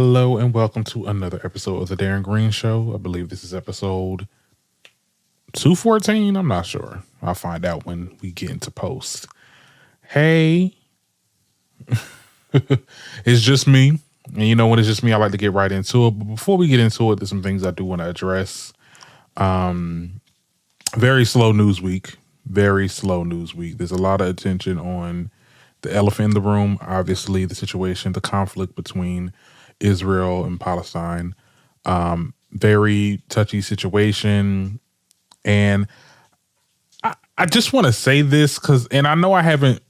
Hello and welcome to another episode of the Darren Green Show. I believe this is episode 214. I'm not sure. I'll find out when we get into post. Hey, it's just me. And you know, when it's just me, I like to get right into it. But before we get into it, there's some things I do want to address. Very slow news week. Very slow news week. There's a lot of attention on the elephant in the room. Obviously, the situation, the conflict between Israel and Palestine. Very touchy situation. And I just want to say this and I know I haven't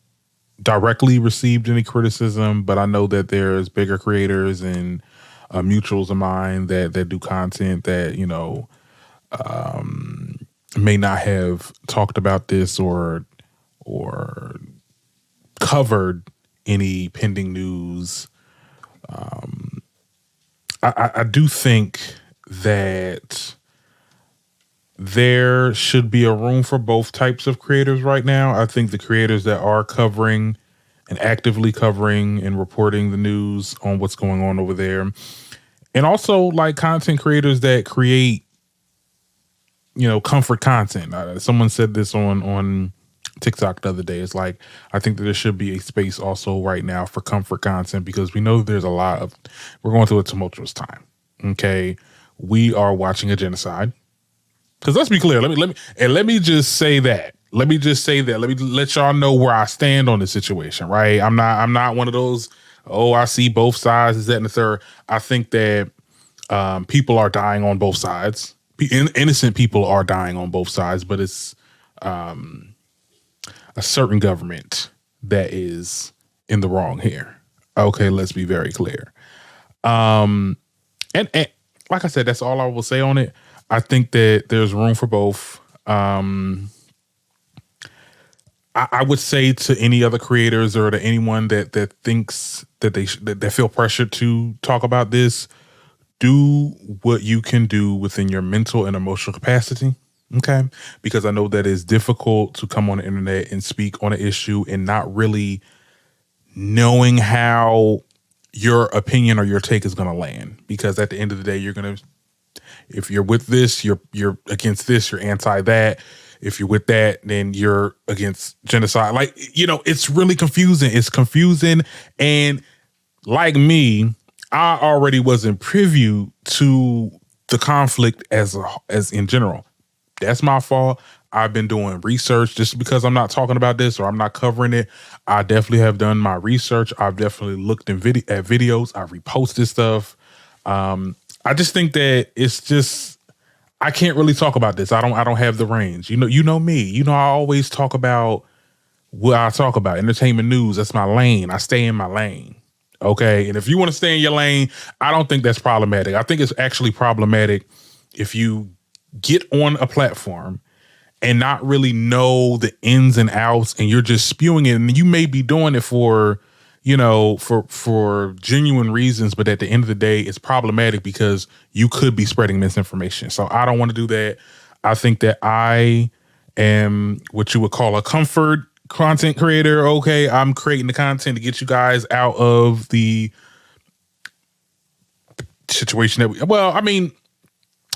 directly received any criticism, but I know that there's bigger creators and mutuals of mine that do content that, you know, may not have talked about this or covered any pending news. I do think that there should be a room for both types of creators right now. I think the creators that are covering and actively covering and reporting the news on what's going on over there, and also like content creators that create, you know, comfort content. Someone said this on TikTok the other day. It's like, I think that there should be a space also right now for comfort content, because we know there's we're going through a tumultuous time. Okay. We are watching a genocide. Because let's be clear, let me just say that. Let me let y'all know where I stand on the situation, right? I'm not one of those, I see both sides, is that and the third. I think that people are dying on both sides. Innocent people are dying on both sides, but it's a certain government that is in the wrong here. Okay, let's be very clear. And like I said, that's all I will say on it. I think that there's room for both. I would say to any other creators or to anyone that thinks that they feel pressured to talk about this, do what you can do within your mental and emotional capacity. Okay. Because I know that it's difficult to come on the internet and speak on an issue and not really knowing how your opinion or your take is going to land. Because at the end of the day, if you're with this, you're against this, you're anti that. If you're with that, then you're against genocide. Like, you know, it's really confusing. It's confusing. And like me, I already wasn't privy to the conflict as in general. That's my fault. I've been doing research. Just because I'm not talking about this or I'm not covering it, I definitely have done my research. I've definitely looked at videos. I reposted stuff. I just think that it's just, I can't really talk about this. I don't have the range. You know me. You know, I always talk about what I talk about. Entertainment news. That's my lane. I stay in my lane. Okay. And if you want to stay in your lane, I don't think that's problematic. I think it's actually problematic if you get on a platform and not really know the ins and outs and you're just spewing it. And you may be doing it for, you know, for genuine reasons, but at the end of the day, it's problematic because you could be spreading misinformation. So I don't want to do that. I think that I am what you would call a comfort content creator. Okay, I'm creating the content to get you guys out of the situation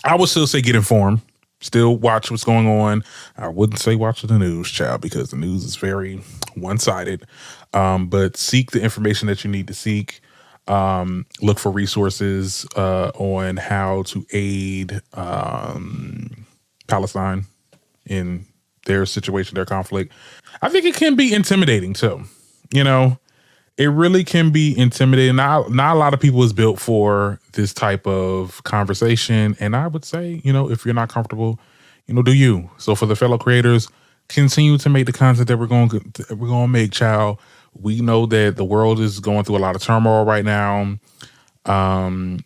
I would still say get informed. Still watch what's going on. I wouldn't say watch the news, child, because the news is very one-sided. But seek the information that you need to seek. Look for resources on how to aid Palestine in their situation, their conflict. I think it can be intimidating too. You know, it really can be intimidating. Not a lot of people is built for this type of conversation. And I would say, you know, if you're not comfortable, you know, do you. So for the fellow creators, continue to make the content that we're going to make, child. We know that the world is going through a lot of turmoil right now.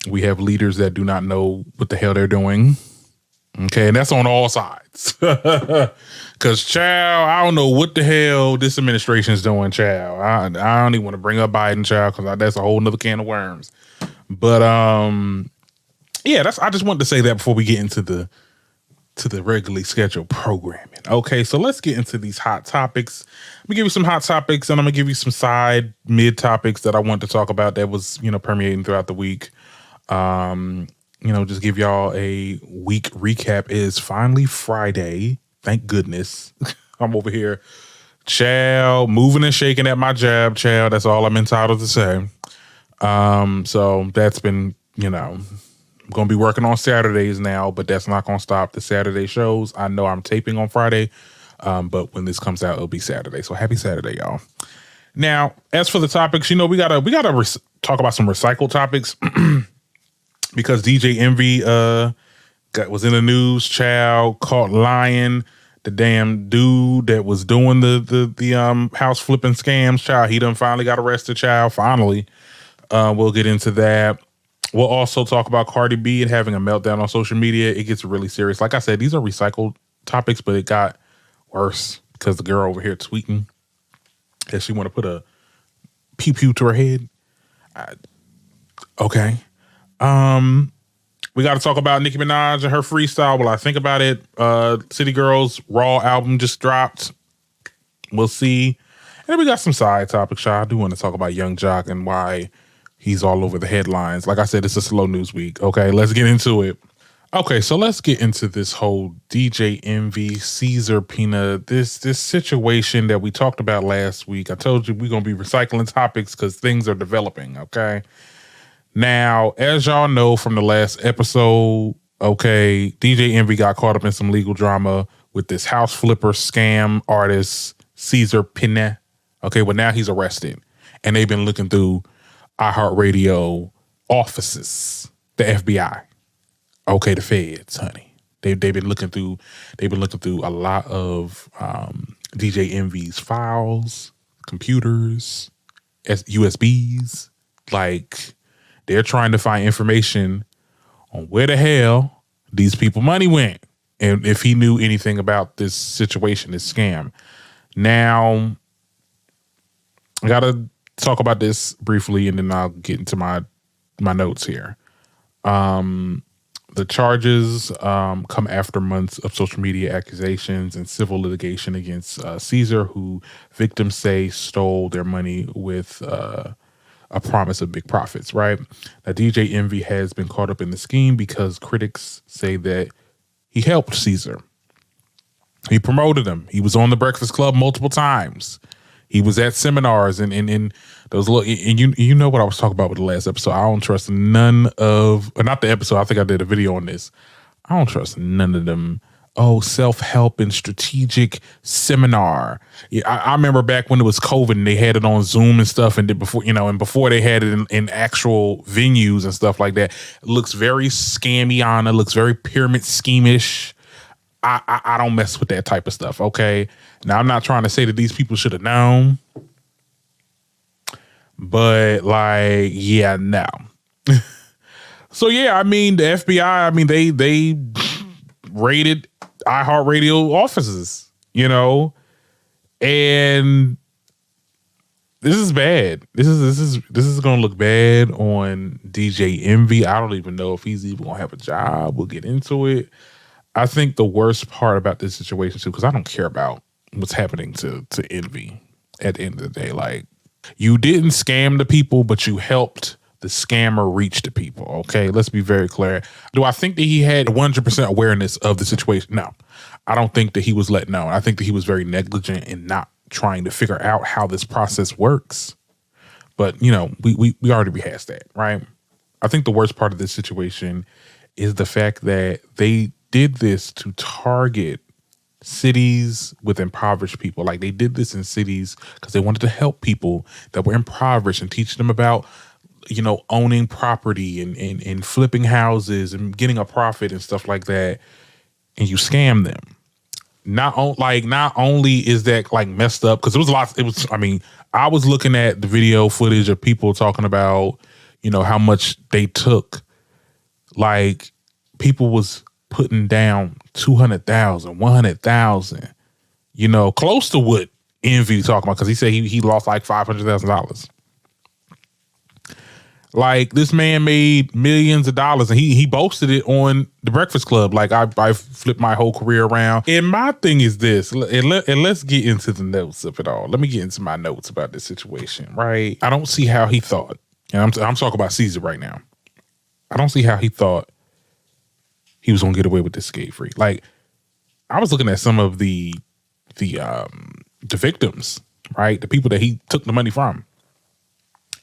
We have leaders that do not know what the hell they're doing. Okay, and that's on all sides. Because, child, I don't know what the hell this administration is doing, child. I don't even want to bring up Biden, child, because that's a whole nother can of worms. But, yeah, I just wanted to say that before we get into the to the regularly scheduled programming. Okay, so let's get into these hot topics. I'm gonna give you some hot topics, and I'm gonna give you some side mid topics that I want to talk about that was, permeating throughout the week. Just give y'all a week recap. It is finally Friday. Thank goodness. I'm over here, child, moving and shaking at my job, child. That's all I'm entitled to say. So that's been, I'm going to be working on Saturdays now, but that's not going to stop the Saturday shows. I know I'm taping on Friday, but when this comes out, it'll be Saturday. So happy Saturday, y'all. Now, as for the topics, we gotta talk about some recycled topics because DJ Envy was in the news. Child caught lying. The damn dude that was doing the house flipping scams. Child, he done finally got arrested. Child, finally. We'll get into that. We'll also talk about Cardi B and having a meltdown on social media. It gets really serious. Like I said, these are recycled topics, but it got worse because the girl over here tweeting that she want to put a pew pew to her head. Okay. We got to talk about Nicki Minaj and her freestyle. Well, I think about it. City Girls R.A.W album just dropped. We'll see. And then we got some side topics, y'all. I do want to talk about Young Jock and why he's all over the headlines. Like I said, it's a slow news week. Okay, let's get into it. Okay, so let's get into this whole DJ Envy, Caesar Pina, this situation that we talked about last week. I told you we're going to be recycling topics because things are developing, okay? Now, as y'all know from the last episode, okay, DJ Envy got caught up in some legal drama with this house flipper scam artist, Caesar Pina. Okay, well, now he's arrested. And they've been looking through iHeartRadio offices, the FBI. Okay, the feds, honey. They've been looking through a lot of DJ Envy's files, computers, USBs. Like, they're trying to find information on where the hell these people money went and if he knew anything about this situation, this scam. Now, I gotta talk about this briefly and then I'll get into my notes here. The charges come after months of social media accusations and civil litigation against Caesar, who victims say stole their money with a promise of big profits, right? Now, DJ Envy has been caught up in the scheme because critics say that he helped Caesar. He promoted him. He was on the Breakfast Club multiple times. He was at seminars and those little, and you know what I was talking about with the last episode. I don't trust none of, or not the episode. I think I did a video on this. I don't trust none of them. Oh, self-help and strategic seminar. Yeah, I remember back when it was COVID and they had it on Zoom and stuff, and before they had it in actual venues and stuff like that. It looks very scammy-ana, looks very pyramid scheme-ish. I don't mess with that type of stuff, okay? Now, I'm not trying to say that these people should have known, but like, yeah, no. So yeah, I mean, the FBI, I mean, they raided iHeartRadio offices, and this is bad. This is gonna look bad on DJ Envy. I don't even know if he's even gonna have a job. We'll get into it. I think the worst part about this situation too, because I don't care about what's happening to Envy at the end of the day. Like, you didn't scam the people, but you helped the scammer reach the people. Okay, let's be very clear. Do I think that he had 100% awareness of the situation? No, I don't think that he was let know. I think that he was very negligent in not trying to figure out how this process works. But we already rehassed that, right? I think the worst part of this situation is the fact that they did this to target cities with impoverished people. Like, they did this in cities because they wanted to help people that were impoverished and teach them about, owning property and flipping houses and getting a profit and stuff like that. And you scam them. Not only is that like messed up, because I was looking at the video footage of people talking about, how much they took. Like, people was putting down 200,000, 100,000, close to what Envy talking about, because he said he lost like $500,000. Like, this man made millions of dollars, and he boasted it on The Breakfast Club. Like, I flipped my whole career around. And my thing is this, and let's get into the notes of it all. Let me get into my notes about this situation, right? I don't see how he thought, and I'm talking about Caesar right now. I don't see how he thought he was gonna get away with this skate free. Like, I was looking at some of the victims, right? The people that he took the money from.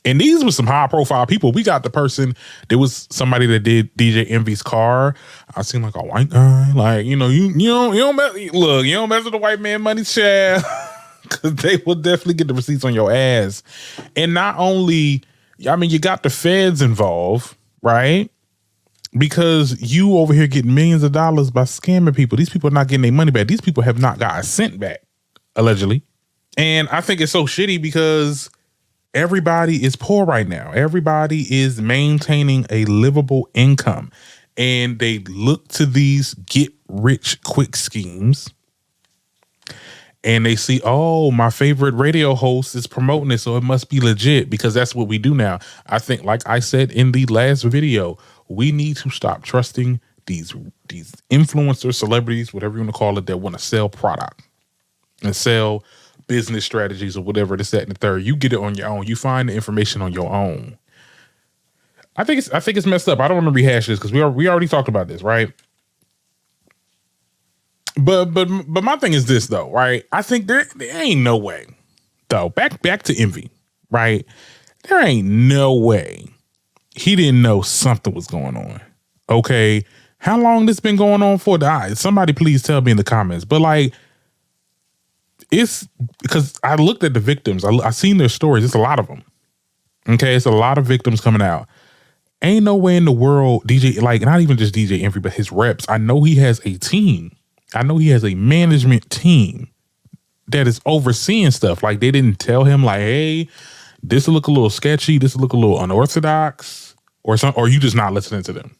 And these were some high profile people. We got the person, there was somebody that did DJ Envy's car. I seem like a white guy. Like, you don't mess with the white man money, child. Cause they will definitely get the receipts on your ass. And not only, I mean, you got the feds involved, right? Because you over here getting millions of dollars by scamming people. These people are not getting their money back. These people have not got a cent back, allegedly. And I think it's so shitty because everybody is poor right now. Everybody is maintaining a livable income, and they look to these get rich quick schemes, and they see, oh, my favorite radio host is promoting it, so it must be legit, because that's what we do now. I think, like I said in the last video, we need to stop trusting these influencers, celebrities, whatever you want to call it, that want to sell product and sell business strategies or whatever, this, that, and the third. You get it on your own. You find the information on your own. I think it's messed up. I don't want to rehash this because we already talked about this, right? But my thing is this though, right? I think there ain't no way though. Back to Envy, right? There ain't no way he didn't know something was going on. Okay, how long this been going on for? Somebody please tell me in the comments. But like, it's because I looked at the victims. I seen their stories. It's a lot of them. Okay, it's a lot of victims coming out. Ain't no way in the world DJ, like, not even just DJ Envy, but his reps. I know he has a team. I know he has a management team that is overseeing stuff. Like, they didn't tell him like, hey, this will look a little sketchy. This will look a little unorthodox, or something. Or you just not listening to them.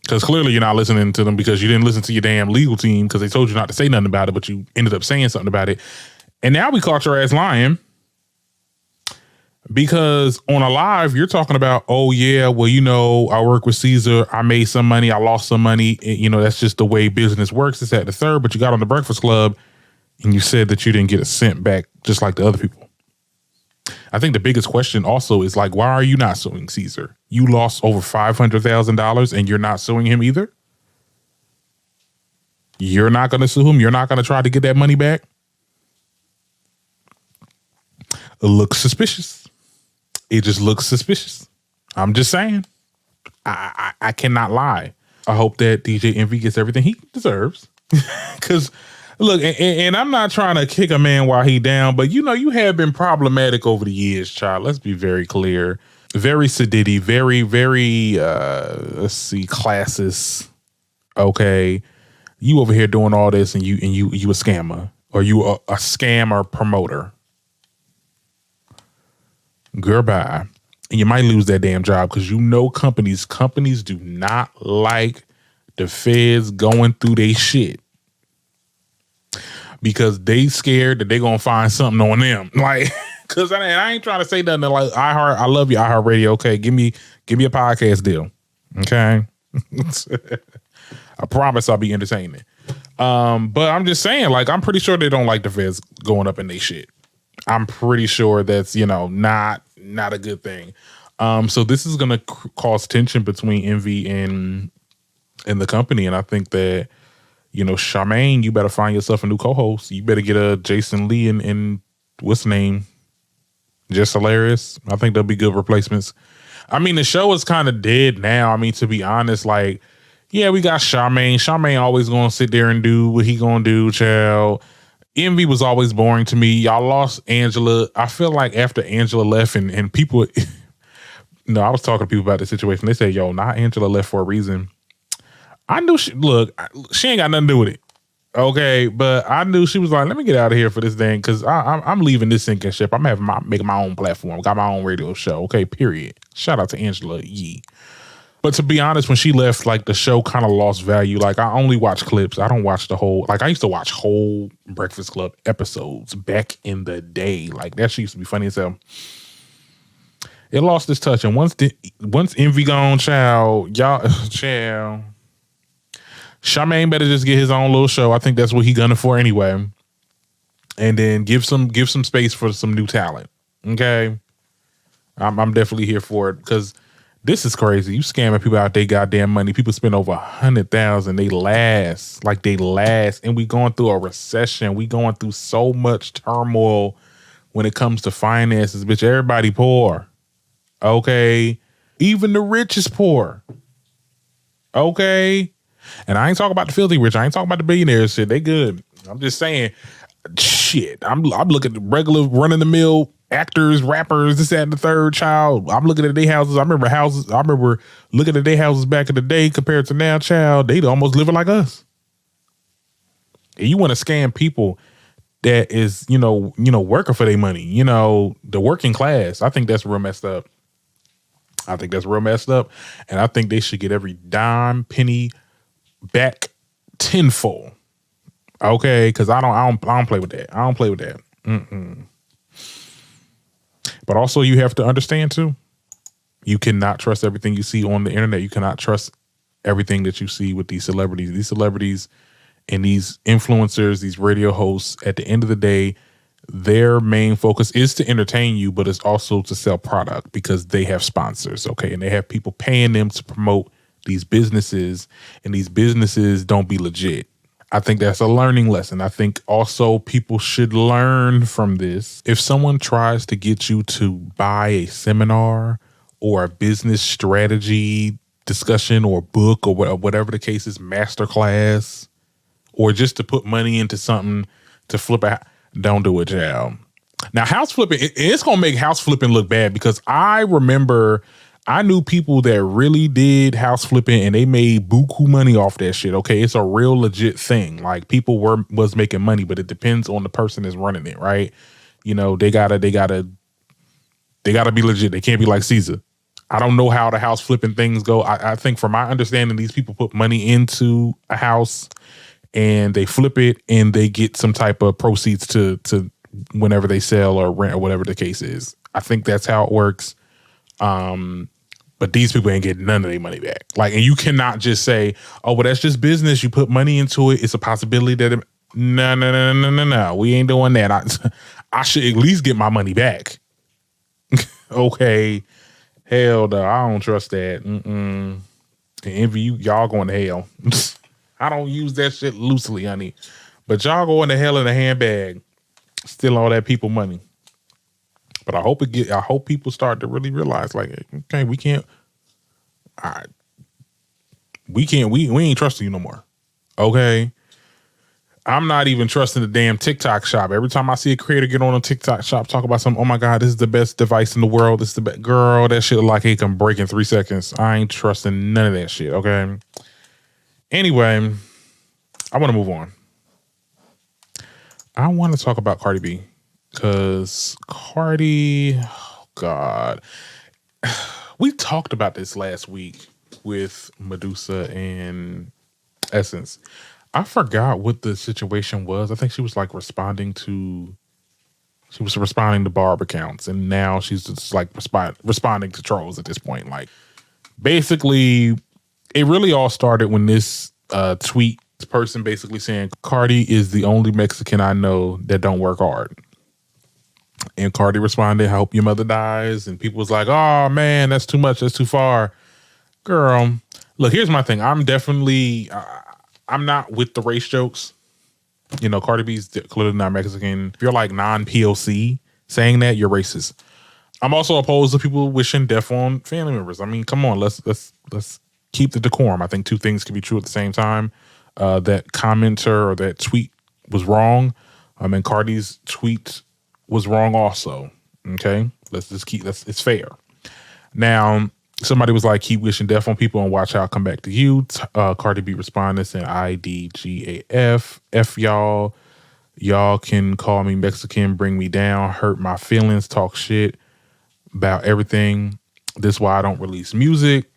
Because clearly you're not listening to them because you didn't listen to your damn legal team because they told you not to say nothing about it, but you ended up saying something about it. And now we caught your ass lying because on a live, you're talking about, oh, yeah, well, I work with Caesar. I made some money. I lost some money. That's just the way business works. It's at the third, but you got on the Breakfast Club and you said that you didn't get a cent back just like the other people. I think the biggest question also is like, why are you not suing Caesar? You lost over $500,000 and you're not suing him either? You're not going to sue him? You're not going to try to get that money back? It looks suspicious. It just looks suspicious. I'm just saying. I cannot lie. I hope that DJ Envy gets everything he deserves. Because look, and I'm not trying to kick a man while he down, but you have been problematic over the years, child. Let's be very clear. Very sedity, very, very, classist. Okay. You over here doing all this and you a scammer, or you a scammer promoter. Girl, bye. And you might lose that damn job because companies do not like the feds going through their shit. Because they scared that they gonna find something on them. Like, cause I ain't trying to say nothing like I love you, iHeartRadio. Okay, give me a podcast deal. Okay. I promise I'll be entertaining. But I'm just saying, like, I'm pretty sure they don't like the feds going up in their shit. I'm pretty sure that's, not a good thing. So this is gonna cause tension between Envy and the company, and I think that, Charmaine, you better find yourself a new co-host. You better get a Jason Lee and what's the name? Just Hilarious. I think they'll be good replacements. I mean, the show is kind of dead now. I mean, to be honest, like, yeah, we got Charmaine. Charmaine always gonna sit there and do what he gonna do, child. Envy was always boring to me. Y'all lost Angela. I feel like after Angela left and people, I was talking to people about the situation. They said, yo, not Angela left for a reason. I knew she ain't got nothing to do with it. Okay. But I knew she was like, let me get out of here for this thing. Cause I'm leaving this sinking ship. I'm making my own platform. Got my own radio show. Okay. Period. Shout out to Angela Yee. But to be honest, when she left, like, the show kind of lost value. Like, I only watch clips. I don't watch the whole, like, I used to watch whole Breakfast Club episodes back in the day. Like, that shit used to be funny as hell. It lost its touch. And once Envy gone, child, Charmaine better just get his own little show. I think that's what he gunning for anyway. And then give some space for some new talent. Okay. I'm definitely here for it because this is crazy. You scamming people out their goddamn money. People spend over 100,000. They last. And we going through a recession. We going through so much turmoil when it comes to finances. Bitch, everybody poor. Okay. Even the rich is poor. Okay. And I ain't talking about the filthy rich. I ain't talking about the billionaires shit. They good. I'm just saying, shit. I'm looking at the regular run-of-the-mill actors, rappers, this, that, and the third, child. I'm looking at their houses. I remember looking at their houses back in the day compared to now, child. They almost living like us. And you want to scam people that is, working for their money, the working class. I think that's real messed up. And I think they should get every dime, penny back tenfold. Okay, because I don't play with that. Mm-mm. But also, you have to understand too, you cannot trust everything you see on the internet. You cannot trust everything that you see with these celebrities. These celebrities and these influencers, these radio hosts, at the end of the day, their main focus is to entertain you, but it's also to sell product because they have sponsors, okay? And they have people paying them to promote these businesses, and these businesses don't be legit. I think that's a learning lesson. I think also people should learn from this. If someone tries to get you to buy a seminar or a business strategy discussion or book or whatever the case is, masterclass, or just to put money into something to flip out, don't do it, child. Now, house flipping, it's going to make house flipping look bad because I remember I knew people that really did house flipping and they made buku money off that shit. Okay, it's a real legit thing. Like people was making money, but it depends on the person that's running it, right? They gotta be legit. They can't be like Caesar. I don't know how the house flipping things go. I think from my understanding, these people put money into a house and they flip it and they get some type of proceeds to whenever they sell or rent or whatever the case is. I think that's how it works. But these people ain't getting none of their money back. And you cannot just say, oh, well, that's just business. You put money into it. It's a possibility that no. We ain't doing that. I should at least get my money back. Okay. Hell no. I don't trust that. And envy you. Y'all going to hell. I don't use that shit loosely, honey. But y'all going to hell in a handbag. Steal all that people money. But I hope people start to really realize, okay, we ain't trusting you no more. Okay. I'm not even trusting the damn TikTok shop. Every time I see a creator get on a TikTok shop, talk about something, oh my God, this is the best device in the world. This is the best. Girl, that shit like it can break in 3 seconds. I ain't trusting none of that shit. Okay. Anyway, I want to move on. I want to talk about Cardi B. Because Cardi, oh God, we talked about this last week with Medusa and Essence. I forgot what the situation was. I think she was responding to Barb accounts, and now she's just responding to trolls at this point. Basically, it really all started when this tweet, this person basically saying Cardi is the only Mexican I know that don't work hard. And Cardi responded, I hope your mother dies. And people was like, oh man, that's too much. That's too far. Girl, look, here's my thing. I'm definitely, I'm not with the race jokes. Cardi B's clearly not Mexican. If you're non-POC saying that, you're racist. I'm also opposed to people wishing death on family members. I mean, come on, let's keep the decorum. I think two things can be true at the same time. That commenter or that tweet was wrong. And Cardi's tweet was wrong also. Okay, it's fair. Now, somebody was like, keep wishing death on people and watch how I come back to you. Cardi B responded saying, IDGAF, F y'all. Y'all can call me Mexican, bring me down, hurt my feelings, talk shit about everything. This is why I don't release music.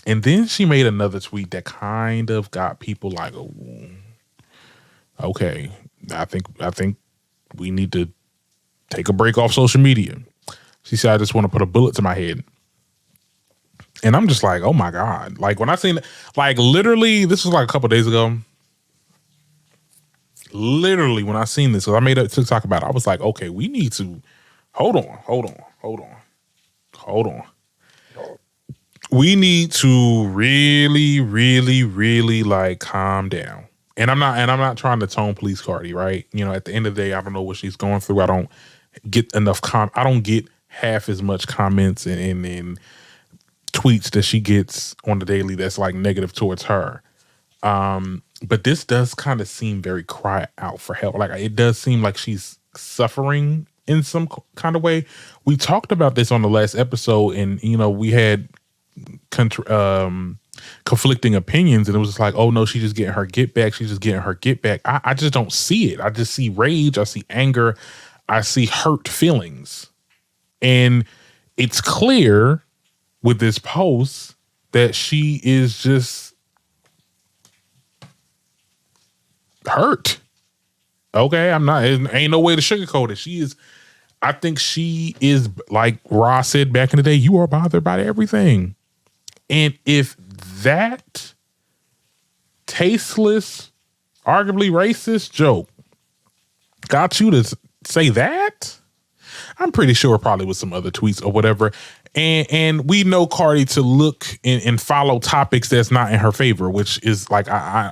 And then she made another tweet that kind of got people like, oh, okay, I think we need to take a break off social media. She said, I just want to put a bullet to my head. And I'm just like, oh my God. Like when I seen, like literally, this was like a couple days ago. Literally when I seen this, because I made a TikTok about it, I was like, okay, we need to, hold on. We need to really, really, really like calm down. And I'm not trying to tone police Cardi, right? You know, at the end of the day, I don't know what she's going through. I don't get enough I don't get half as much comments and tweets that she gets on the daily that's like negative towards her. But this does kind of seem very cry out for help. Like it does seem like she's suffering in some kind of way. We talked about this on the last episode, and you know, we had conflicting opinions, and it was just like, oh no, she's just getting her get back. She's just getting her get back. I just don't see it. I just see rage. I see anger. I see hurt feelings. And it's clear with this post that she is just hurt. Okay, ain't no way to sugarcoat it. I think she is, like Ross said back in the day, you are bothered by everything. And if that tasteless, arguably racist joke got you to say that, I'm pretty sure it probably was some other tweets or whatever. And we know Cardi to look and follow topics that's not in her favor, which is like, I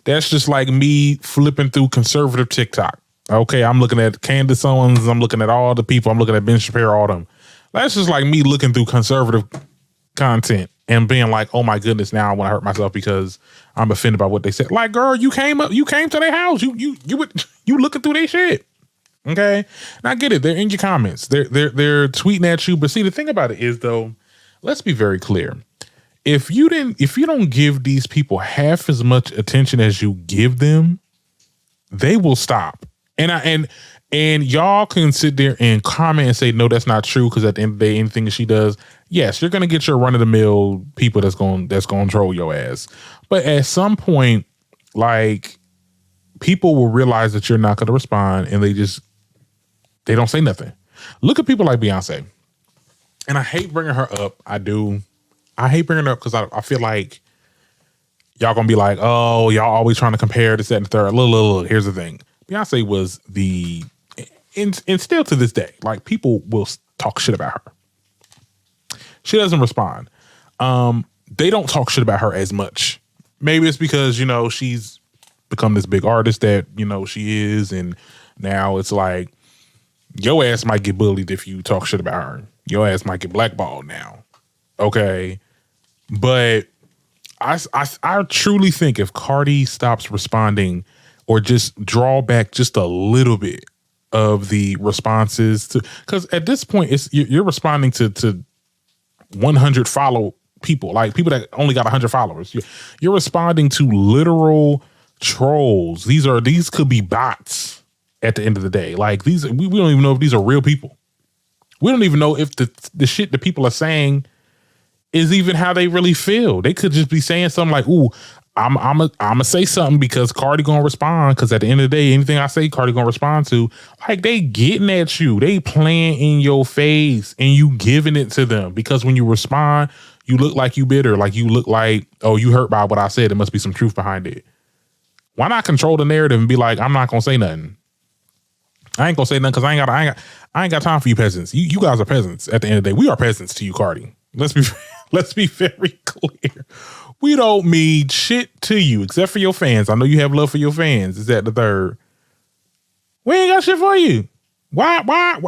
that's just like me flipping through conservative TikTok. Okay, I'm looking at Candace Owens, I'm looking at all the people, I'm looking at Ben Shapiro, all them. That's just like me looking through conservative content and being like, oh my goodness, now I want to hurt myself because I'm offended by what they said. Like, girl, you came to their house. You looking through their shit. Okay. And I get it. They're in your comments. They're tweeting at you. But see, the thing about it is though, let's be very clear. If you don't give these people half as much attention as you give them, they will stop. And y'all can sit there and comment and say, no, that's not true. Because at the end of the day, anything that she does, yes, you're going to get your run of the mill people that's going to troll your ass. But at some point, like, people will realize that you're not going to respond, and they don't say nothing. Look at people like Beyonce. And I hate bringing her up. I do. I hate bringing her up because I feel like y'all going to be like, oh, y'all always trying to compare this, that, and the third. Look, here's the thing. Beyonce was and still to this day, like, people will talk shit about her. She doesn't respond. They don't talk shit about her as much. Maybe it's because, you know, she's become this big artist that, you know, she is. And now it's like, your ass might get bullied if you talk shit about her. Your ass might get blackballed now. Okay. But I truly think if Cardi stops responding or just draw back just a little bit of the responses to, because at this point you're responding to 100 follow people, like people that only got 100 followers. You're responding to literal trolls. These could be bots at the end of the day. Like, we don't even know if these are real people. We don't even know if the shit that people are saying is even how they really feel. They could just be saying something like, ooh, I'm gonna say something because Cardi gonna respond, because at the end of the day, anything I say, Cardi gonna respond to. Like, they getting at you. They playing in your face and you giving it to them, because when you respond, you look like you bitter. Like, you look like, oh, you hurt by what I said. There must be some truth behind it. Why not control the narrative and be like, I'm not gonna say nothing. I ain't gonna say nothing because I ain't got time for you peasants. You guys are peasants. At the end of the day, we are peasants to you, Cardi. Let's be very clear. We don't mean shit to you except for your fans. I know you have love for your fans. Is that the third? We ain't got shit for you. Why?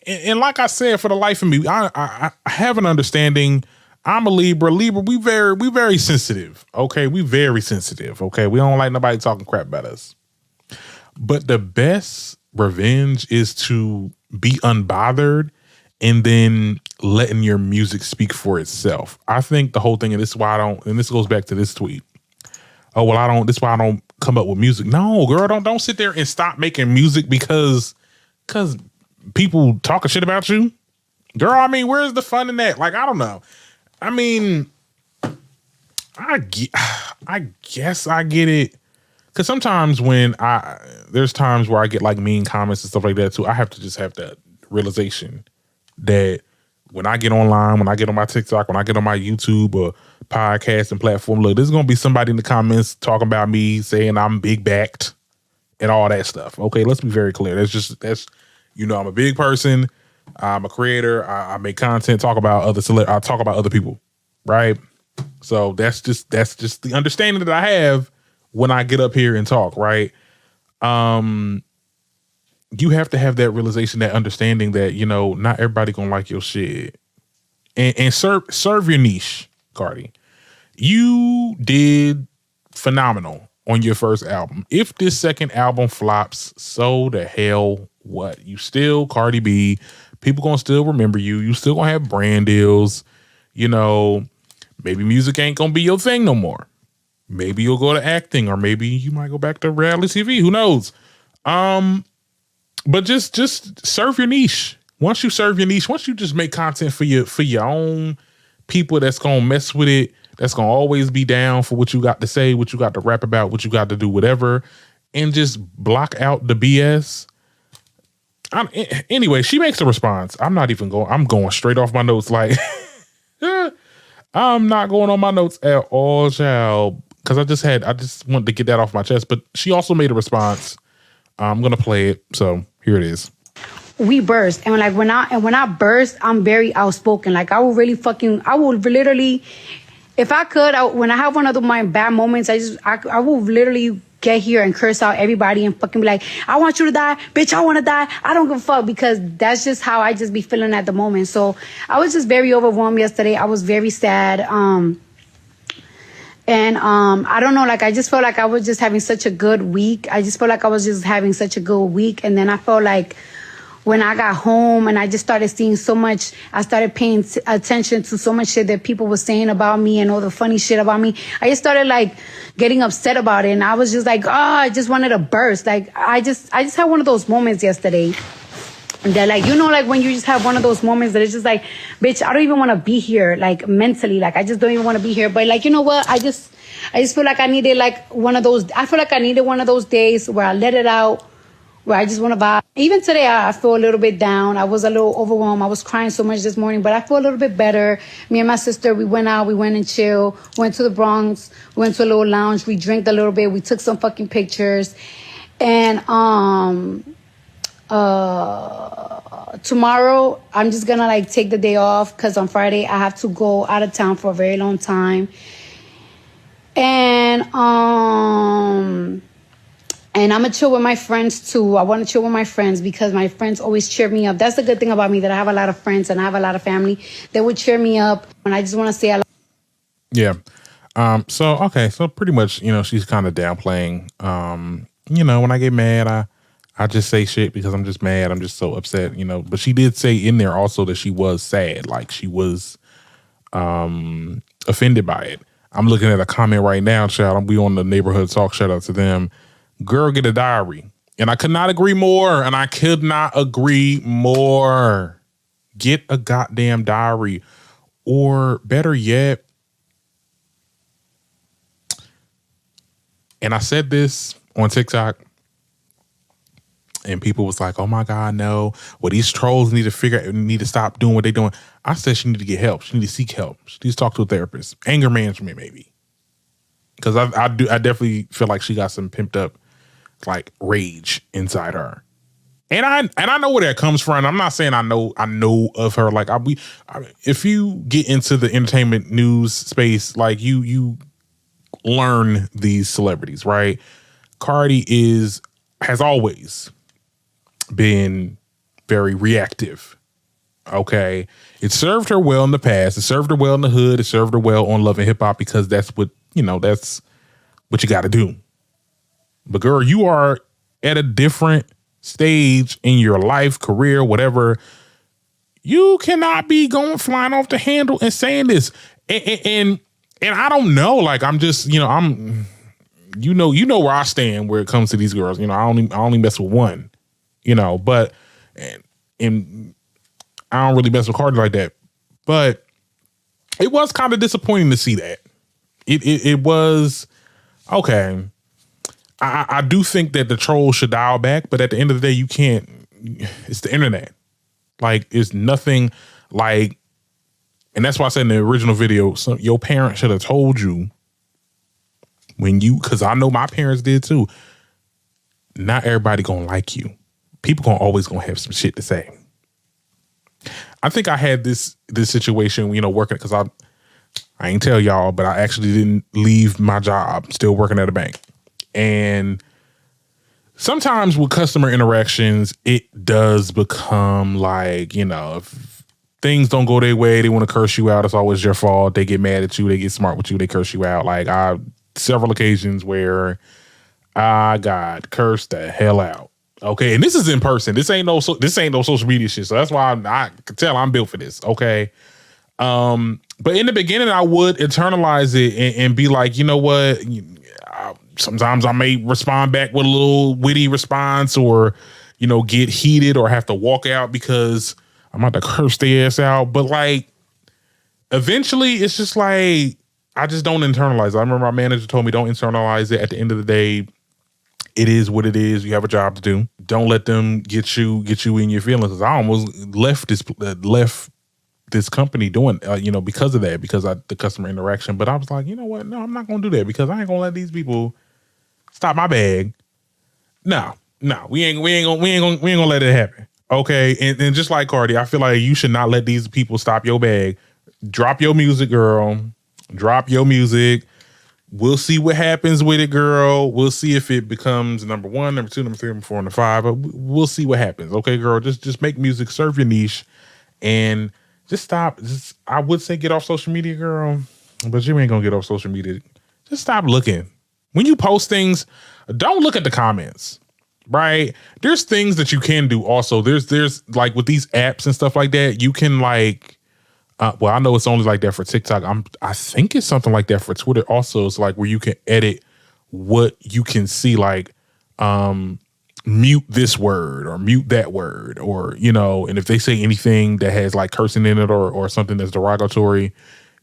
And like I said, for the life of me, I have an understanding. I'm a Libra. We very sensitive. Okay, we very sensitive. Okay, we don't like nobody talking crap about us. But the best revenge is to be unbothered and then letting your music speak for itself. I think the whole thing, and this is why and this goes back to this tweet. Oh, well, this is why I don't come up with music. No, girl, don't sit there and stop making music because people talking shit about you. Girl, I mean, where's the fun in that? Like, I don't know. I mean, I guess I get it. Cause sometimes when there's times where I get like mean comments and stuff like that too, I have to realization that when I get online, when I get on my TikTok, when I get on my YouTube or podcast and platform, look, there's going to be somebody in the comments talking about me, saying I'm big backed and all that stuff. Okay, let's be very clear. That's I'm a big person. I'm a creator. I make content, talk about I talk about other people, right? So that's just the understanding that I have when I get up here and talk, right? You have to have that realization, that understanding that, not everybody gonna like your shit. And serve your niche, Cardi. You did phenomenal on your first album. If this second album flops, so the hell what? You still Cardi B. People gonna still remember you. You still gonna have brand deals. Maybe music ain't gonna be your thing no more. Maybe you'll go to acting, or maybe you might go back to reality TV. Who knows? But just serve your niche. Once you serve your niche, once you just make content for your own people that's gonna mess with it, that's gonna always be down for what you got to say, what you got to rap about, what you got to do, whatever, and just block out the BS. Anyway, she makes a response. I'm going straight off my notes. Like, I'm not going on my notes at all, child, because I just wanted to get that off my chest. But she also made a response. I'm gonna play it. So here it is. We burst, and when I burst, I'm very outspoken. Like, I will literally, if I could, when I have one of my bad moments, I will literally get here and curse out everybody and fucking be like, I want you to die, bitch, I want to die, I don't give a fuck, because that's just how I just be feeling at the moment. So I was just very overwhelmed yesterday. I was very sad. And I don't know, like, I just felt like I was just having such a good week. And then I felt like when I got home and I just started seeing so much, I started paying attention to so much shit that people were saying about me and all the funny shit about me. I just started like getting upset about it. And I was just like, I just wanted to burst. Like, I just had one of those moments yesterday that, like, like when you just have one of those moments that it's just like, bitch, I don't even want to be here, like, mentally. Like, I just don't even want to be here. But, like, you know what? I just feel like I needed, like, one of those days where I let it out, where I just want to vibe. Even today, I feel a little bit down. I was a little overwhelmed. I was crying so much this morning, but I feel a little bit better. Me and my sister, we went out, we went and chill, went to the Bronx, went to a little lounge, we drank a little bit, we took some fucking pictures. And, tomorrow I'm just gonna like take the day off, because on Friday I have to go out of town for a very long time. And I'm gonna chill with my friends too. I want to chill with my friends because my friends always cheer me up. That's the good thing about me, that I have a lot of friends and I have a lot of family that would cheer me up. And I just want to say yeah. So pretty much, she's kind of downplaying. When I get mad, I just say shit because I'm just mad. I'm just so upset, But she did say in there also that she was sad, like she was offended by it. I'm looking at a comment right now, child. We on the neighborhood talk. Shout out to them. Girl, get a diary. And I could not agree more. Get a goddamn diary. Or better yet, and I said this on TikTok, and people was like, oh my God, no. Well, these trolls need to stop doing what they're doing. I said she need to get help. She need to seek help. She needs to talk to a therapist. Anger management, maybe. Because I definitely feel like she got some pimped up, like, rage inside her. And I know where that comes from. I'm not saying I know of her. Like, if you get into the entertainment news space, like, you learn these celebrities, right? Cardi has always been very reactive. Okay. It served her well in the past. It served her well in the hood. It served her well on Love and Hip Hop, because that's what you got to do. But girl, you are at a different stage in your life, career, whatever. You cannot be flying off the handle and saying this. And I don't know, like, I'm just, I'm, where I stand where it comes to these girls. I only mess with one. But and I don't really mess with Cardi like that. But it was kind of disappointing to see that. It was okay. I do think that the trolls should dial back, but at the end of the day, you can't. It's the internet. Like, it's nothing like, and that's why I said in the original video, your parents should have told you because I know my parents did too. Not everybody gonna like you. People always gonna have some shit to say. I think I had this situation, working, because I ain't tell y'all, but I actually didn't leave my job, still working at a bank. And sometimes with customer interactions, it does become like, if things don't go their way, they want to curse you out. It's always your fault. They get mad at you. They get smart with you. They curse you out. Like, several occasions where I got cursed the hell out. Okay, and this is in person. This ain't no social media shit. So that's why I can tell I'm built for this. Okay, but in the beginning, I would internalize it and be like, you know what? Sometimes I may respond back with a little witty response, or get heated, or have to walk out because I'm about to curse their ass out. But like, eventually, it's just like I just don't internalize it. I remember my manager told me, don't internalize it. At the end of the day, it is what it is. You have a job to do. Don't let them get you in your feelings. Cause I almost left this company doing, because of that, because the customer interaction. But I was like, you know what? No, I'm not going to do that, because I ain't going to let these people stop my bag. No, we ain't gonna let it happen. Okay. And just like Cardi, I feel like you should not let these people stop your bag. Drop your music, girl. Drop your music. We'll see what happens with it, girl. We'll see if it becomes number 1, number 2, number 3, number 4, number 5. But we'll see what happens. Okay, girl. Just make music, serve your niche, and just stop. I would say get off social media, girl, but you ain't gonna get off social media. Just stop looking. When you post things, don't look at the comments. Right? There's things that you can do. Also, there's like with these apps and stuff like that, you can like. Well, I know it's only like that for TikTok. I think it's something like that for Twitter. Also, it's like where you can edit what you can see, like mute this word or mute that word, or and if they say anything that has like cursing in it or something that's derogatory,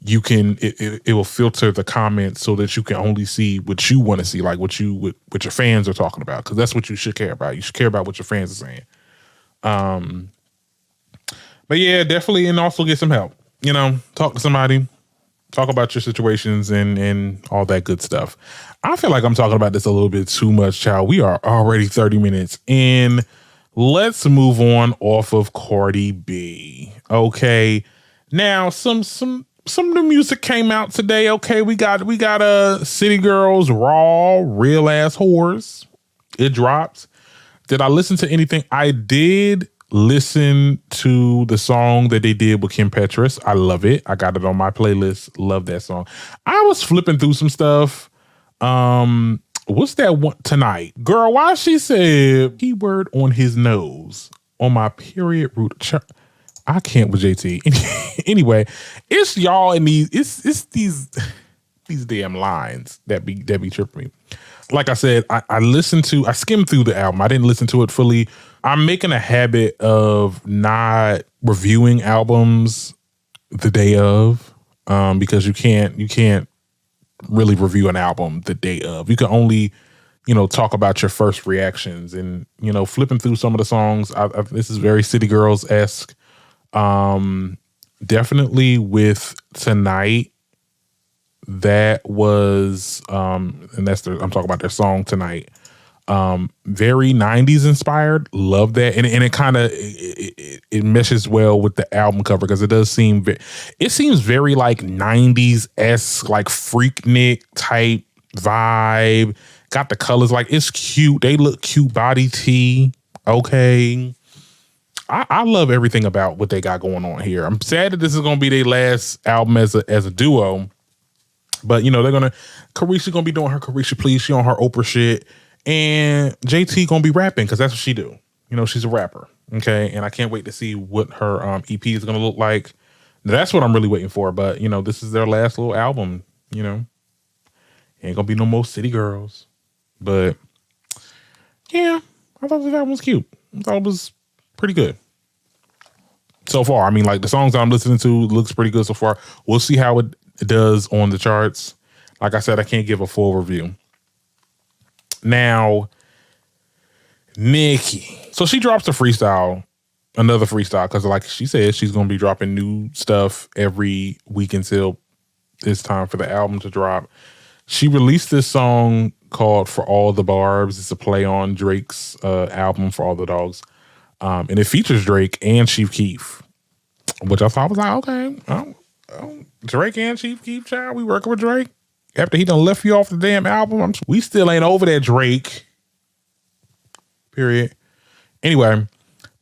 you can it will filter the comments so that you can only see what you want to see, like what your fans are talking about, because that's what you should care about. You should care about what your fans are saying. But yeah, definitely, and also get some help. Talk to somebody, talk about your situations and all that good stuff. I feel like I'm talking about this a little bit too much, child. We are already 30 minutes in. Let's move on off of Cardi B. Okay. Now, some new music came out today. Okay, we got City Girls R.A.W, Real Ass Whores. It drops. Did I listen to anything? I did listen to the song that they did with Kim Petras. I love it. I got it on my playlist. Love that song. I was flipping through some stuff. What's that one tonight? Girl, why she said keyword on his nose on my period root. I can't with JT. Anyway, it's y'all in these, it's these damn lines that be tripping me. Like I said, I skimmed through the album. I didn't listen to it fully. I'm making a habit of not reviewing albums the day of, because you can't really review an album the day of. You can only, talk about your first reactions, and, flipping through some of the songs. This is very City Girls-esque. Definitely with Tonight. That was, and I'm talking about their song Tonight. Very 90s inspired. Love that. And it kind of, it meshes well with the album cover, because it seems very like 90s-esque, like Freaknik type vibe. Got the colors, like it's cute. They look cute, body tee. Okay. I love everything about what they got going on here. I'm sad that this is going to be their last album as a duo. But, Carisha going to be doing her Carisha Please. She on her Oprah shit. And JT going to be rapping, because that's what she do. She's a rapper. Okay. And I can't wait to see what her EP is going to look like. That's what I'm really waiting for. But, this is their last little album. Ain't going to be no more City Girls. But, yeah, I thought that album was cute. I thought it was pretty good so far. I mean, like, the songs that I'm listening to looks pretty good so far. We'll see how it does on the charts. Like I said, I can't give a full review. Now, Nicki. So she drops the Freestyle another freestyle because, like she said, she's gonna be dropping new stuff every week until it's time for the album to drop. She released this song called "For All the BARBZ." It's a play on Drake's album "For All the Dogs," and it features Drake and Chief Keef, which I thought was like, okay, Drake and Chief Keef, child, we working with Drake after he done left you off the damn album. We still ain't over that Drake. Period. Anyway.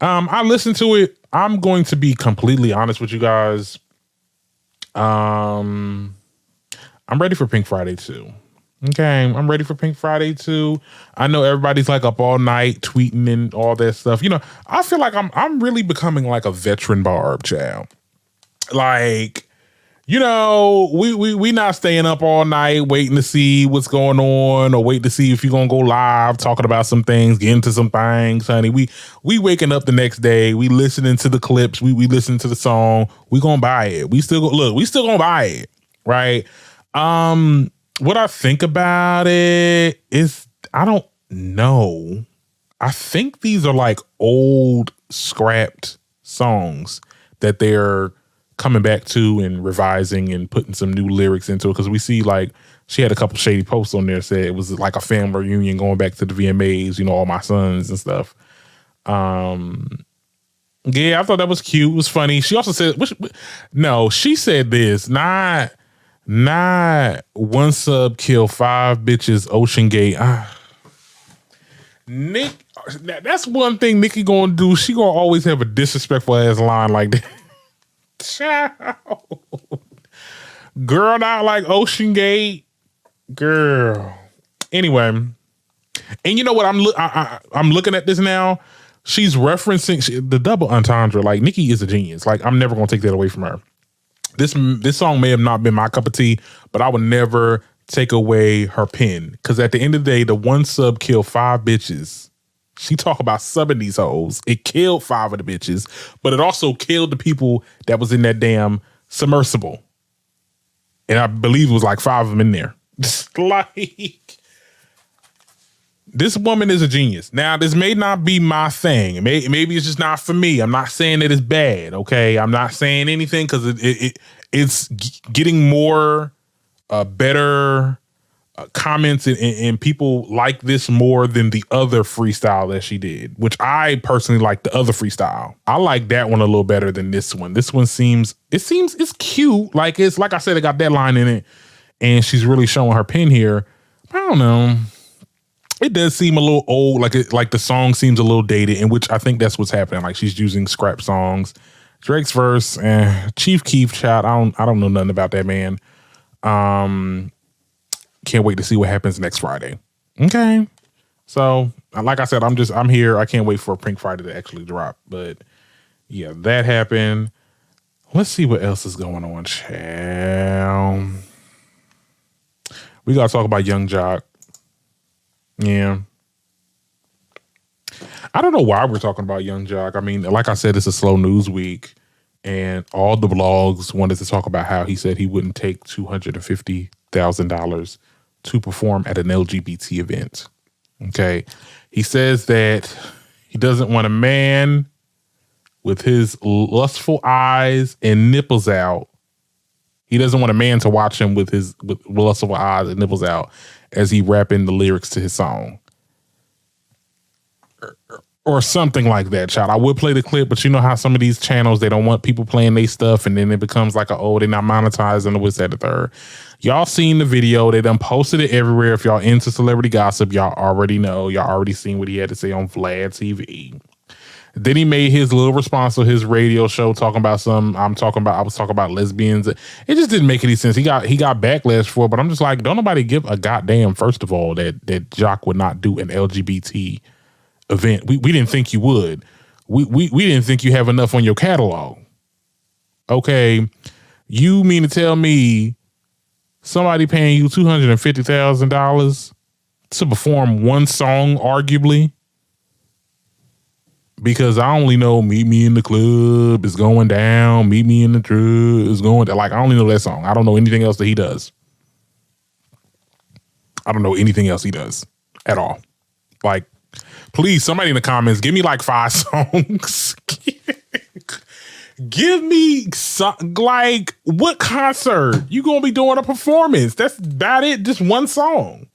I listened to it. I'm going to be completely honest with you guys. I'm ready for Pink Friday 2. Okay, I'm ready for Pink Friday 2. I know everybody's like up all night tweeting and all that stuff. You know, I feel like I'm really becoming like a veteran Barb child. Like, you know, we not staying up all night waiting to see what's going on or wait to see if you're gonna go live talking about some things, get into some things, honey. We waking up the next day, we listening to the clips, we listen to the song, we gonna buy it. We still gonna buy it, right? What I think about it is I don't know. I think these are like old scrapped songs that they're coming back to and revising and putting some new lyrics into it, because we see like she had a couple shady posts on there said it was like a family reunion going back to the VMAs, you know, all my sons and stuff. Yeah, I thought that was cute. It was funny. She also said, she said this, not one sub kill 5 bitches Ocean Gate. Nick, that's one thing Nicki gonna do. She gonna always have a disrespectful ass line like that. Girl, not like Ocean Gate, girl. Anyway, and you know what? I'm looking at this now. She's referencing the double entendre. Like, Nicki is a genius. Like, I'm never gonna take that away from her. This song may have not been my cup of tea, but I would never take away her pen, because at the end of the day, the one sub killed 5 bitches. She talk about subbing these hoes. It killed 5 of the bitches, but it also killed the people that was in that damn submersible. And I believe it was like 5 of them in there. Like, this woman is a genius. Now, this may not be my thing. Maybe it's just not for me. I'm not saying that it's bad, okay? I'm not saying anything, because it's getting more better comments and people like this more than the other freestyle that she did, which I personally like the other freestyle. I like that one a little better than this one. This one seems it's cute. Like, it's like I said, it got that line in it, and she's really showing her pen here. I don't know. It does seem a little old, like the song seems a little dated, in which I think that's what's happening. Like, she's using scrap songs. Drake's verse, Chief Keef, child, I don't know nothing about that man. Can't wait to see what happens next Friday. Okay. So, like I said, I'm here. I can't wait for Pink Friday to actually drop. But yeah, that happened. Let's see what else is going on, child. We got to talk about Young Jock. Yeah. I don't know why we're talking about Young Jock. I mean, like I said, it's a slow news week, and all the blogs wanted to talk about how he said he wouldn't take $250,000 to perform at an LGBT event. Okay. He says that he doesn't want a man with his lustful eyes and nipples out. He doesn't want a man to watch him with lustful eyes and nipples out as he rapping the lyrics to his song. Or something like that, child. I would play the clip, but you know how some of these channels, they don't want people playing their stuff, and then it becomes like, they're not monetizing, or what's that, the third. Y'all seen the video. They done posted it everywhere. If y'all into celebrity gossip, y'all already know. Y'all already seen what he had to say on Vlad TV. Then he made his little response to his radio show talking about I was talking about lesbians. It just didn't make any sense. He got backlash for it, but I'm just like, don't nobody give a goddamn, first of all, that Jock would not do an LGBT event. We didn't think you would. We didn't think you have enough on your catalog. Okay, you mean to tell me somebody paying you $250,000 to perform one song, arguably? Because I only know "Meet Me in the Club" is going down. "Meet Me in the Truth" is going down. Like, I only know that song. I don't know anything else that he does. I don't know anything else he does at all. Like, please, somebody in the comments, give me like 5 songs. Give me like what concert? You gonna be doing a performance? That's about it. Just one song.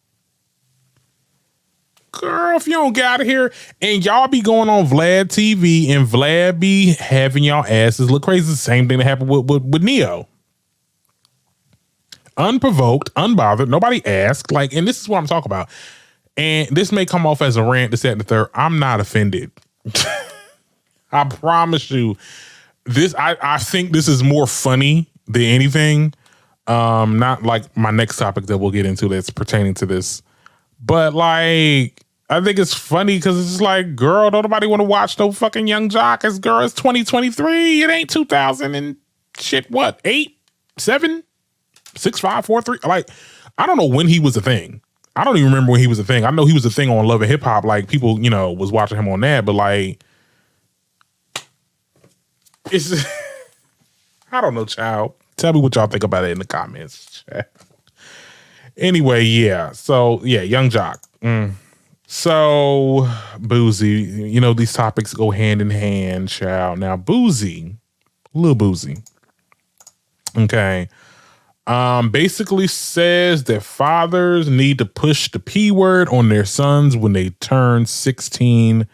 Girl, if you don't get out of here and y'all be going on Vlad TV and Vlad be having y'all asses look crazy. The same thing that happened with Neo. Unprovoked, unbothered, nobody asked. Like, and this is what I'm talking about. And this may come off as a rant, this, that, and the third. I'm not offended. I promise you. I think this is more funny than anything. Not like my next topic that we'll get into that's pertaining to this. But like, I think it's funny because it's just like, girl, don't nobody want to watch no fucking Young Jock. It's 2023. It ain't 2000 and shit. What? 8, 7, 6, 5, 4, 3. Like, I don't know when he was a thing. I don't even remember when he was a thing. I know he was a thing on Love and Hip Hop. Like, people, was watching him on that. But like, it's just, I don't know, child. Tell me what y'all think about it in the comments. Anyway, yeah. So, yeah, Young Jock. So, Boosie, these topics go hand in hand, child. Now, Boosie, Lil Boosie, okay, basically says that fathers need to push the P word on their sons when they turn 16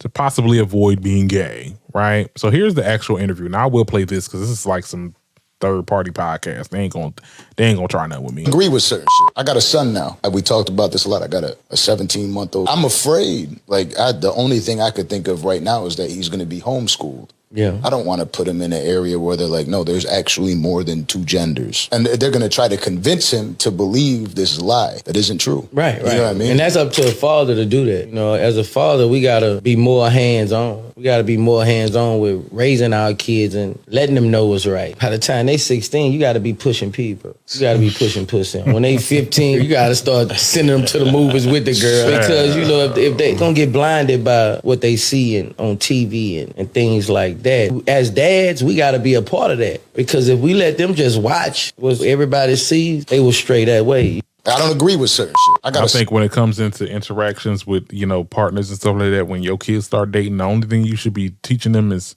to possibly avoid being gay, right? So here's the actual interview. Now, I will play this because this is like some third-party podcast. They ain't gonna try nothing with me. Agree with certain shit. I got a son now. We talked about this a lot. I got a 17-month-old. I'm afraid. Like, the only thing I could think of right now is that he's gonna be homeschooled. Yeah. I don't want to put him in an area where they're like, no, there's actually more than 2 genders. And they're going to try to convince him to believe this lie that isn't true. Right. You know what I mean? And that's up to a father to do that. As a father, we got to be more hands-on. We got to be more hands-on with raising our kids and letting them know what's right. By the time they 16, you got to be pushing people. You got to be pushing. When they 15, you got to start sending them to the movies with the girl. Because, if they going to get blinded by what they see on TV and things like that. As dads, we got to be a part of that, because if we let them just watch what everybody sees, they will stray that way. I don't agree with certain shit. I think when it comes into interactions with, partners and stuff like that, when your kids start dating, the only thing you should be teaching them is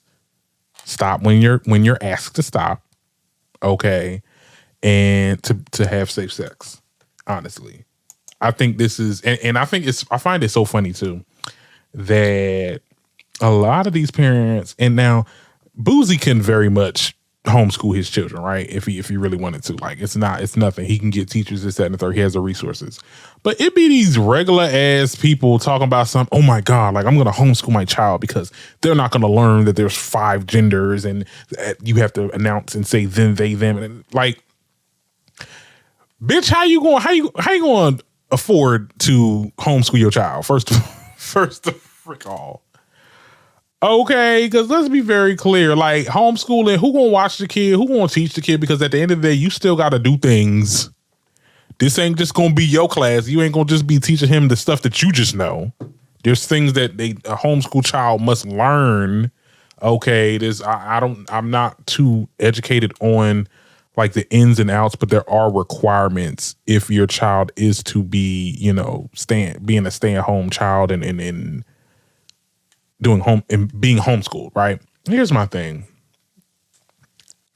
stop when you're asked to stop, okay, and to have safe sex. Honestly, I think this is, and I find it so funny too that a lot of these parents, and now Boosie can very much homeschool his children, right? If he really wanted to. Like, it's nothing. He can get teachers, this, that, and the third. He has the resources. But it be these regular ass people talking about oh my God, like, I'm gonna homeschool my child because they're not gonna learn that there's 5 genders and you have to announce and say them, they, them, and like, bitch, how you going to afford to homeschool your child? First of frick all. Okay, because let's be very clear. Like, homeschooling, who gonna watch the kid? Who gonna teach the kid? Because at the end of the day, you still got to do things. This ain't just gonna be your class. You ain't gonna just be teaching him the stuff that you just know. There's things that a homeschool child must learn. Okay, I'm not too educated on like the ins and outs, but there are requirements if your child is to be, being a stay-at-home child and doing being homeschooled, right? Here's my thing.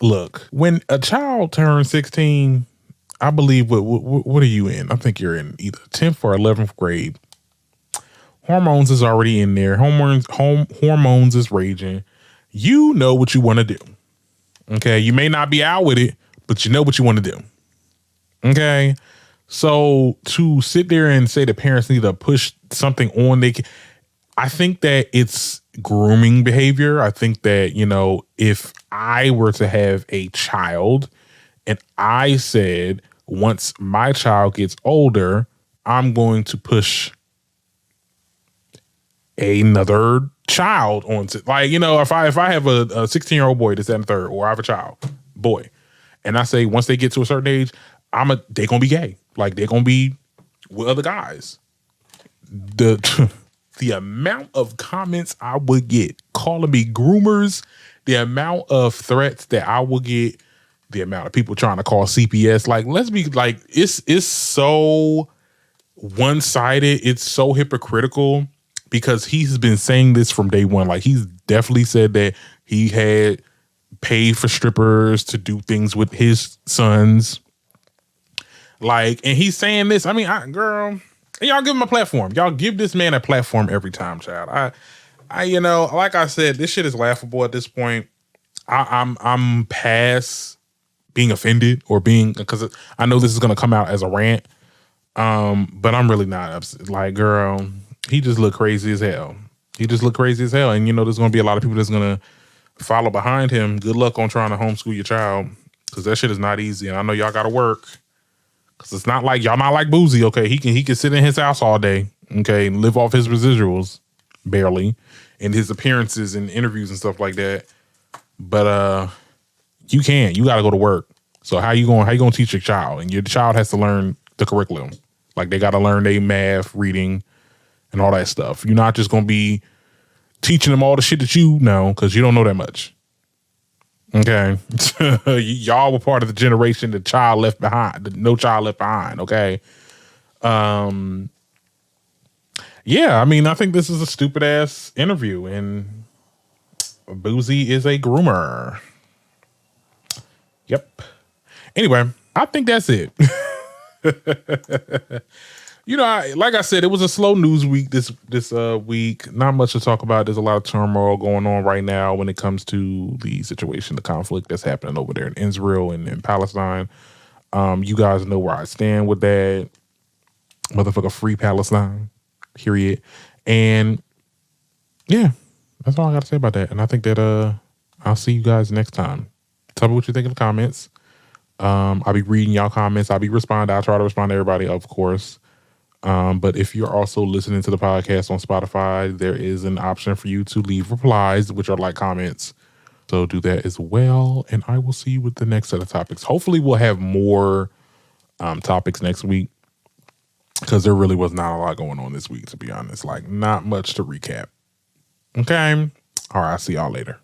Look, when a child turns 16, I believe what are you in? I think you're in either 10th or 11th grade. Hormones is already in there. Hormones is raging. You know what you want to do. Okay, you may not be out with it, but you know what you want to do. Okay, so to sit there and say the parents need to push something on I think that it's grooming behavior. I think that, if I were to have a child and I said, once my child gets older, I'm going to push another child onto, like, if I have a 16-year-old boy that's in third, or I have a child, boy, and I say, once they get to a certain age, they're going to be gay. Like, they're going to be with other guys. The amount of comments I would get calling me groomers, the amount of threats that I will get, the amount of people trying to call CPS, like, let's be like, it's so one-sided. It's so hypocritical because he's been saying this from day one. Like, he's definitely said that he had pay for strippers to do things with his sons. Like, and he's saying this. I mean, girl, y'all give him a platform. Y'all give this man a platform every time, child. You know, like I said, this shit is laughable at this point. I'm past being offended or because I know this is gonna come out as a rant. But I'm really not upset. Like, girl, he just looked crazy as hell. And you know, there's gonna be a lot of people that's gonna follow behind him. Good luck on trying to homeschool your child, because that shit is not easy. And I know y'all gotta work, because it's not like y'all not like Boosie. Okay, he can sit in his house all day, okay, and live off his residuals barely, and his appearances and interviews and stuff like that. But you can't. You gotta go to work. So how you gonna teach your child? And your child has to learn the curriculum. Like, they gotta learn their math, reading, and all that stuff. You're not just gonna be teaching them all the shit that you know, because you don't know that much. Okay. Y'all were part of the generation No Child Left Behind. Okay. Yeah, I mean, I think this is a stupid ass interview, and Boosie is a groomer. Yep. Anyway, I think that's it. You know, like I said, it was a slow news week this week. Not much to talk about. There's a lot of turmoil going on right now when it comes to the situation, the conflict that's happening over there in Israel and in Palestine. You guys know where I stand with that. Motherfucker, free Palestine. Period. And yeah, that's all I got to say about that. And I think that I'll see you guys next time. Tell me what you think in the comments. I'll be reading y'all comments. I'll be responding. I'll try to respond to everybody, of course. But if you're also listening to the podcast on Spotify, there is an option for you to leave replies, which are like comments. So do that as well. And I will see you with the next set of topics. Hopefully we'll have more topics next week, because there really was not a lot going on this week, to be honest. Like, not much to recap. Okay. All right. I'll see y'all later.